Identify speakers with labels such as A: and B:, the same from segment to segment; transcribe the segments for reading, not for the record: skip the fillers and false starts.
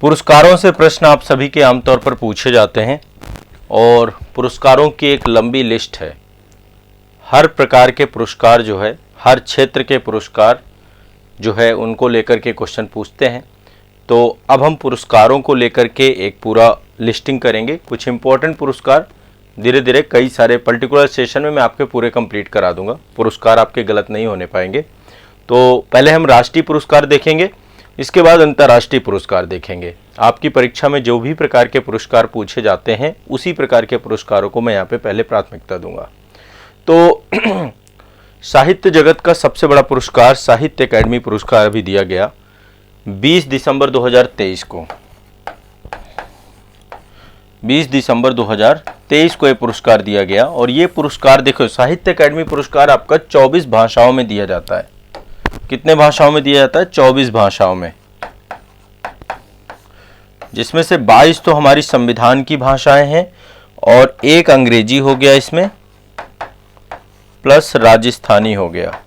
A: पुरस्कारों से प्रश्न आप सभी के आमतौर पर पूछे जाते हैं और पुरस्कारों की एक लंबी लिस्ट है। हर प्रकार के पुरस्कार जो है, हर क्षेत्र के पुरस्कार जो है उनको लेकर के क्वेश्चन पूछते हैं। तो अब हम पुरस्कारों को लेकर के एक पूरा लिस्टिंग करेंगे। कुछ इंपॉर्टेंट पुरस्कार धीरे धीरे कई सारे पर्टिकुलर सेशन में मैं आपके पूरे कंप्लीट करा दूंगा, पुरस्कार आपके गलत नहीं होने पाएंगे। तो पहले हम राष्ट्रीय पुरस्कार देखेंगे, इसके बाद अंतर्राष्ट्रीय पुरस्कार देखेंगे। आपकी परीक्षा में जो भी प्रकार के पुरस्कार पूछे जाते हैं उसी प्रकार के पुरस्कारों को मैं यहाँ पे पहले प्राथमिकता दूंगा। तो साहित्य जगत का सबसे बड़ा पुरस्कार साहित्य अकादमी पुरस्कार अभी दिया गया 20 दिसंबर 2023 को। 20 दिसंबर 2023 को ये पुरस्कार दिया गया और ये पुरस्कार देखो, साहित्य अकादमी पुरस्कार आपका 24 भाषाओं में दिया जाता है। कितने भाषाओं में दिया जाता है? 24 भाषाओं में, जिसमें से 22 तो हमारी संविधान की भाषाएं हैं और एक अंग्रेजी हो गया इसमें, प्लस राजस्थानी हो गया।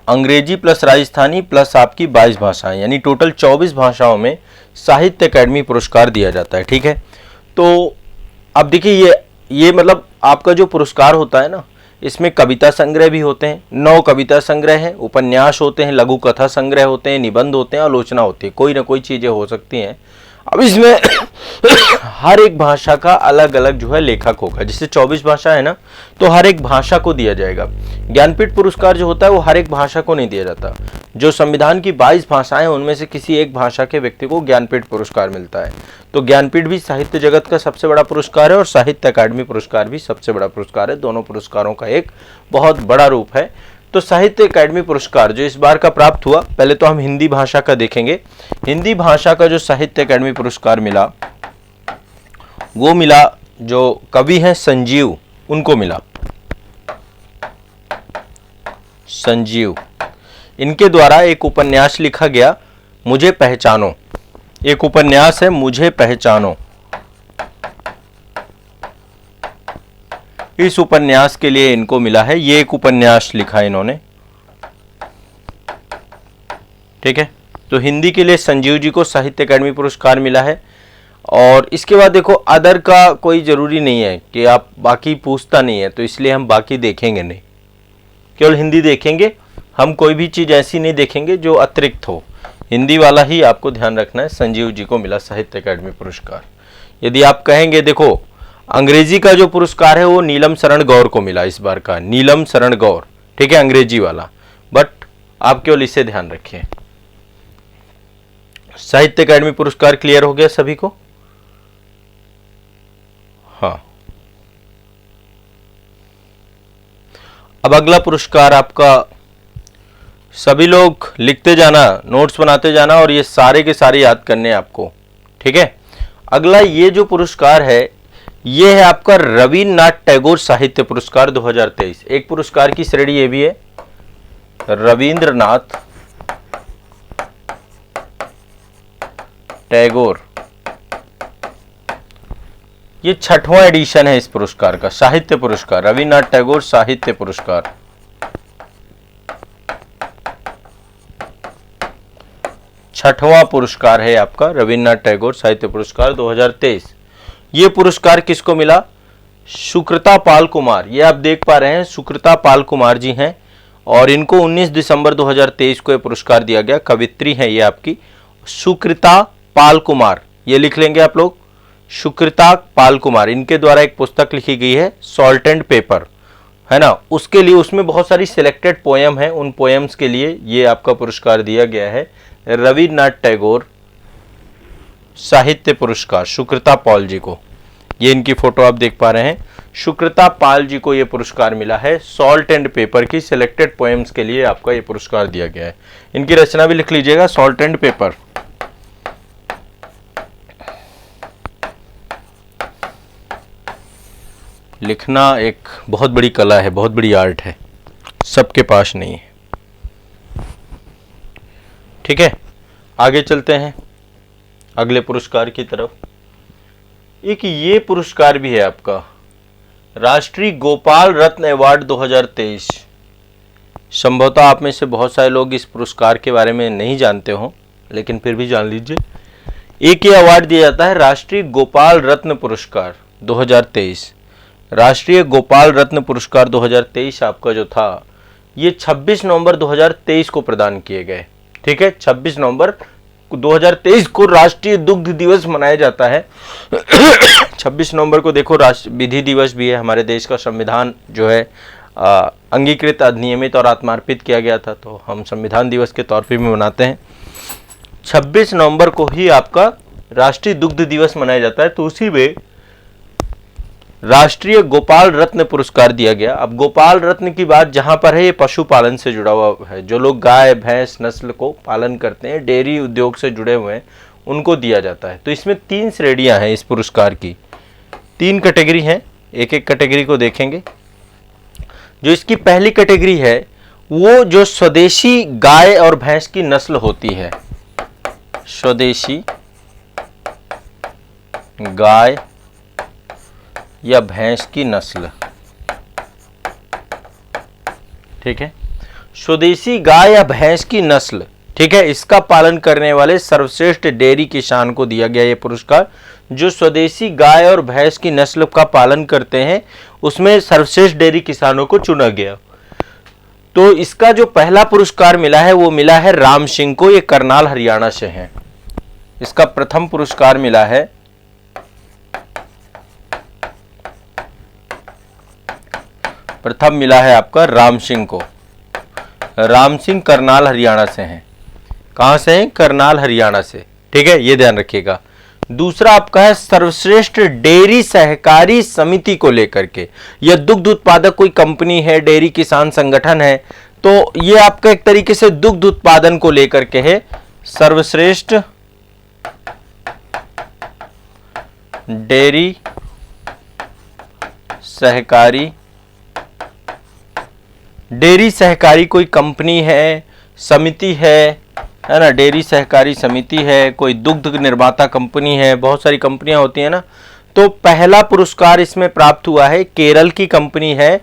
A: अंग्रेजी प्लस राजस्थानी प्लस आपकी 22 भाषाएं, यानी टोटल 24 भाषाओं में साहित्य अकादमी पुरस्कार दिया जाता है। ठीक है, तो अब देखिए ये मतलब आपका जो पुरस्कार होता है ना, इसमें कविता संग्रह भी होते हैं, 9 कविता संग्रह हैं, उपन्यास होते हैं, लघु कथा संग्रह होते हैं, निबंध होते हैं, आलोचना होती है, कोई ना कोई चीजें हो सकती हैं। अब इसमें हर एक भाषा का अलग अलग जो है लेखक होगा। जैसे 24 भाषा है ना, तो हर एक भाषा को दिया जाएगा। ज्ञानपीठ पुरस्कार जो होता है वो हर एक भाषा को नहीं दिया जाता। जो संविधान की 22 भाषाएं उनमें से किसी एक भाषा के व्यक्ति को ज्ञानपीठ पुरस्कार मिलता है। तो ज्ञानपीठ भी साहित्य जगत का सबसे बड़ा पुरस्कार है और साहित्य अकादमी पुरस्कार भी सबसे बड़ा पुरस्कार है। दोनों पुरस्कारों का एक बहुत बड़ा रूप है। तो साहित्य अकादमी पुरस्कार जो इस बार का प्राप्त हुआ, पहले तो हम हिंदी भाषा का देखेंगे। हिंदी भाषा का जो साहित्य अकादमी पुरस्कार मिला वो मिला जो कवि हैं संजीव, उनको मिला। संजीव, इनके द्वारा एक उपन्यास लिखा गया मुझे पहचानो। एक उपन्यास है मुझे पहचानो। इस उपन्यास के लिए इनको मिला है, ये एक उपन्यास लिखा है इन्होंने। ठीक है, तो हिंदी के लिए संजीव जी को साहित्य अकादमी पुरस्कार मिला है। और इसके बाद देखो अदर का कोई जरूरी नहीं है कि आप बाकी पूछता नहीं है, तो इसलिए हम बाकी देखेंगे नहीं, केवल हिंदी देखेंगे। हम कोई भी चीज ऐसी नहीं देखेंगे जो अतिरिक्त हो, हिंदी वाला ही आपको ध्यान रखना है। संजीव जी को मिला साहित्य अकादमी पुरस्कार। यदि आप कहेंगे देखो अंग्रेजी का जो पुरस्कार है वो नीलम शरण गौर को मिला इस बार का, नीलम शरण गौर। ठीक है, अंग्रेजी वाला, बट आप केवल इसे ध्यान रखिए। साहित्य अकादमी पुरस्कार क्लियर हो गया सभी को? हाँ, अब अगला पुरस्कार आपका, सभी लोग लिखते जाना, नोट्स बनाते जाना और ये सारे के सारे याद करने आपको। ठीक है, अगला ये जो पुरस्कार है ये है आपका रविन्द्रनाथ टैगोर साहित्य पुरस्कार 2023। एक पुरस्कार की श्रेणी ये भी है, रविन्द्रनाथ टैगोर। ये 6वां एडिशन है इस पुरस्कार का, साहित्य पुरस्कार, रविन्द्रनाथ टैगोर साहित्य पुरस्कार। छठवां पुरस्कार है आपका रविन्द्रनाथ टैगोर साहित्य पुरस्कार 2023। ये पुरस्कार किसको मिला? सुकृता पाल कुमार। ये आप देख पा रहे हैं सुकृता पाल कुमार जी हैं और इनको 19 दिसंबर 2023 को ये पुरस्कार दिया गया। कवित्री है ये आपकी सुकृता पाल कुमार, ये लिख लेंगे आप लोग, सुकृता पाल कुमार। इनके द्वारा एक पुस्तक लिखी गई है सॉल्ट एंड पेपर, है ना, उसके लिए उसमें बहुत सारी सिलेक्टेड पोयम है, उन पोयम्स के लिए ये आपका पुरस्कार दिया गया है। रविन्द्रनाथ टैगोर साहित्य पुरस्कार सुकृता पाल जी को। ये इनकी फोटो आप देख पा रहे हैं, सुकृता पाल जी को ये पुरस्कार मिला है। सॉल्ट एंड पेपर की सिलेक्टेड पोएम्स के लिए आपका ये पुरस्कार दिया गया है। इनकी रचना भी लिख लीजिएगा, सॉल्ट एंड पेपर। लिखना एक बहुत बड़ी कला है, बहुत बड़ी आर्ट है, सबके पास नहीं है। ठीक है, आगे चलते हैं अगले पुरस्कार की तरफ। एक ये पुरस्कार भी है आपका राष्ट्रीय गोपाल रत्न अवार्ड 2023। संभवतः आप में से बहुत सारे लोग इस पुरस्कार के बारे में नहीं जानते हो, लेकिन फिर भी जान लीजिए। एक ये अवार्ड दिया जाता है राष्ट्रीय गोपाल रत्न पुरस्कार 2023। राष्ट्रीय गोपाल रत्न पुरस्कार 2023 आपका जो था ये 26 नवंबर 2023 को प्रदान किए गए। ठीक है, 26 नवंबर 2023 को राष्ट्रीय दुग्ध दिवस मनाया जाता है। 26 नवंबर को देखो राष्ट्रीय विधि दिवस भी है। हमारे देश का संविधान जो है अंगीकृत, अधिनियमित और आत्मार्पित किया गया था, तो हम संविधान दिवस के तौर पर भी मनाते हैं। 26 नवंबर को ही आपका राष्ट्रीय दुग्ध दिवस मनाया जाता है, तो उसी में राष्ट्रीय गोपाल रत्न पुरस्कार दिया गया। अब गोपाल रत्न की बात जहां पर है, ये पशुपालन से जुड़ा हुआ है। जो लोग गाय भैंस नस्ल को पालन करते हैं, डेयरी उद्योग से जुड़े हुए हैं, उनको दिया जाता है। तो इसमें 3 श्रेणियां हैं इस पुरस्कार की, 3 कैटेगरी हैं। एक एक कैटेगरी को देखेंगे। जो इसकी पहली कैटेगरी है वो जो स्वदेशी गाय और भैंस की नस्ल होती है, स्वदेशी गाय या भैंस की नस्ल। ठीक है, स्वदेशी गाय या भैंस की नस्ल, ठीक है, इसका पालन करने वाले सर्वश्रेष्ठ डेयरी किसान को दिया गया ये पुरस्कार। जो स्वदेशी गाय और भैंस की नस्ल का पालन करते हैं उसमें सर्वश्रेष्ठ डेयरी किसानों को चुना गया। तो इसका जो पहला पुरस्कार मिला है वो मिला है राम सिंह को, ये करनाल हरियाणा से हैं। इसका प्रथम पुरस्कार मिला है आपका राम सिंह को। राम सिंह करनाल हरियाणा से हैं। कहां से हैं? करनाल हरियाणा से। ठीक है, ये ध्यान रखिएगा। दूसरा आपका है सर्वश्रेष्ठ डेयरी सहकारी समिति को लेकर के। यह दुग्ध उत्पादक कोई कंपनी है, डेयरी किसान संगठन है, तो ये आपका एक तरीके से दुग्ध उत्पादन को लेकर के है। सर्वश्रेष्ठ डेयरी सहकारी, डेयरी सहकारी कोई कंपनी है, समिति है ना, डेयरी सहकारी समिति है, कोई दुग्ध निर्माता कंपनी है, बहुत सारी कंपनियां होती हैं ना। तो पहला पुरस्कार इसमें प्राप्त हुआ है, केरल की कंपनी है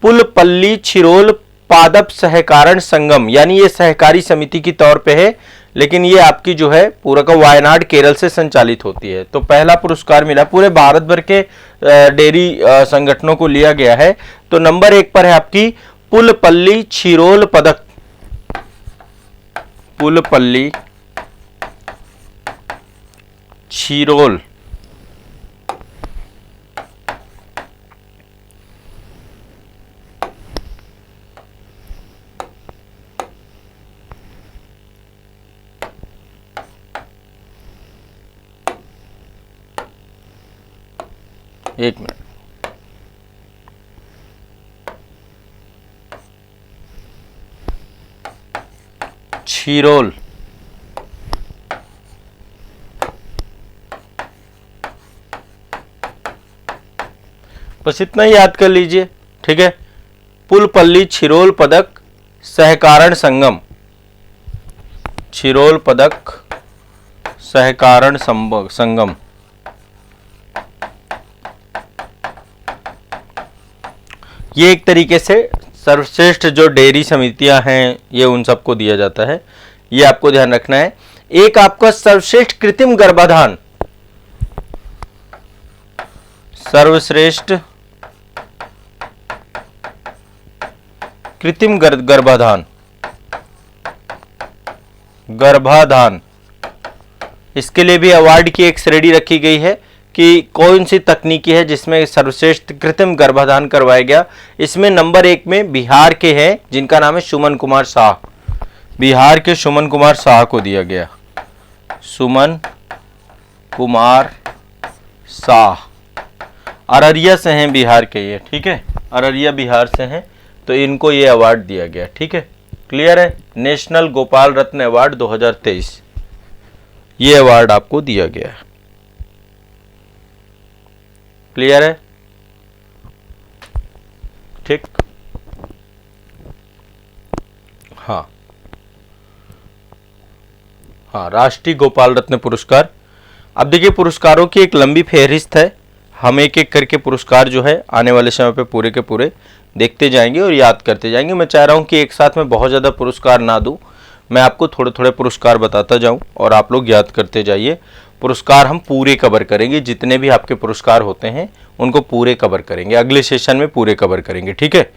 A: पुलपल्ली छिरोल पादप सहकारण संगम, यानी ये सहकारी समिति की तौर पे है, लेकिन ये आपकी जो है पूरा का वायनाड केरल से संचालित होती है। तो पहला पुरस्कार मिला, पूरे भारत भर के डेयरी संगठनों को लिया गया है। तो नंबर 1 पर है आपकी पुलपल्ली छिरोल पदक, पुलपल्ली छिरोल एक मिनट, छिरोल, बस इतना ही याद कर लीजिए। ठीक है, पुलपल्ली छिरोल पदक सहकारण संगम, छिरोल पदक सहकारण संगम। ये एक तरीके से सर्वश्रेष्ठ जो डेयरी समितियां हैं ये उन सबको दिया जाता है, ये आपको ध्यान रखना है। एक आपका सर्वश्रेष्ठ कृत्रिम गर्भाधान, सर्वश्रेष्ठ कृत्रिम गर्भाधान, गर्भाधान, इसके लिए भी अवार्ड की एक श्रेणी रखी गई है कि कौन सी तकनीकी है जिसमें सर्वश्रेष्ठ कृत्रिम गर्भाधान करवाया गया। इसमें नंबर 1 में बिहार के हैं जिनका नाम है सुमन कुमार शाह, बिहार के सुमन कुमार शाह को दिया गया, सुमन कुमार शाह। अररिया से हैं बिहार के ये, ठीक है, अररिया बिहार से हैं, तो इनको ये अवार्ड दिया गया। ठीक है, क्लियर है। नेशनल गोपाल रत्न अवार्ड 2023 ये अवार्ड आपको दिया गया है। क्लियर है, ठीक। हाँ, राष्ट्रीय गोपाल रत्न पुरस्कार। अब देखिए पुरस्कारों की एक लंबी फेहरिस्त है, हम एक एक करके पुरस्कार जो है आने वाले समय पे पूरे के पूरे देखते जाएंगे और याद करते जाएंगे। मैं चाह रहा हूं कि एक साथ में बहुत ज़्यादा पुरस्कार ना दूं, मैं आपको थोड़े थोड़े पुरस्कार बताता जाऊं और आप लोग याद करते जाइए। पुरस्कार हम पूरे कवर करेंगे, जितने भी आपके पुरस्कार होते हैं उनको पूरे कवर करेंगे, अगले सेशन में पूरे कवर करेंगे, ठीक है।